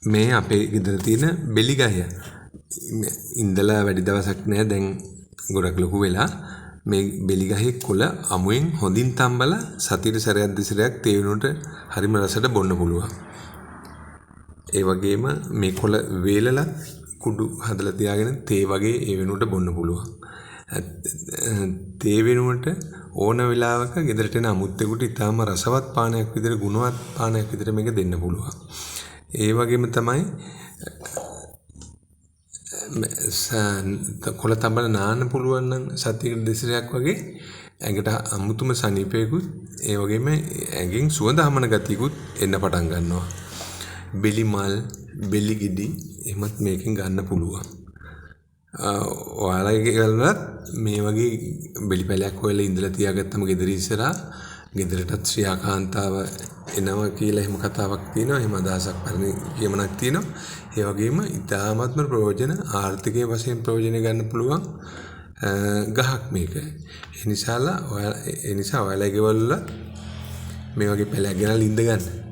මේ අපේ ගෙදර තියෙන බෙලි ගහය. ඉඳලා වැඩි දවසක් නෑ දැන් ගොඩක් ලොකු වෙලා මේ බෙලි ගහේ කොළ අමුයෙන් හොඳින් තම්බලා සතියට සැරයක් දෙසරයක් තේ වෙනුවට හරිම රසට බොන්න පුළුවන්. ඒ වගේම මේ කොළ වේලලා කුඩු හදලා තියාගෙන තේ වගේ ඒ වෙනුවට බොන්න පුළුවන්. තේ වෙනුවට ඕන වෙලාවක ගෙදරට එන අමුත්තෙකුට ඉතාම රසවත් පානයක් විදිහට ගුණවත් පානයක් විදිහට මේක දෙන්න පුළුවන්. ඒ වගේම තමයි කොළ තඹලා නාන්න පුළුවන් නම් සතියකට දෙසරයක් වගේ ඇඟට අමුතුම සනීපයකුත් ඒ වගේම ඇඟෙන් සුවඳ හමන ගතියකුත් එන්න පටන් ගන්නවා. බෙලි මල්, බෙලි ගෙඩි එහෙමත් මේකෙන් ගන්න පුළුවන්. ඔයාලගේ ගෙවල්වලත් මේ වගේ බෙලි පැලයක් හොයලා ඉඳලා තියාගත්තම ගෙදර ඉස්සරහා ගෙදරටත් ශ්‍රියාකාන්තාව එනවා කියලා එහෙම කතාවක් තියෙනවා. එහෙම අදහසක් පරිදි කියමනක් තියෙනවා. ඒ වගේම ඉතාමත්ම ප්‍රයෝජන ආර්ථිකයේ වශයෙන් ප්‍රයෝජන ගන්න පුළුවන් ගහක් මේක. ඒ නිසා ඔයාලගේ ගෙවල් වල මේ වගේ පැලයක් ගෙනල්ලා ඉඳ ගන්න.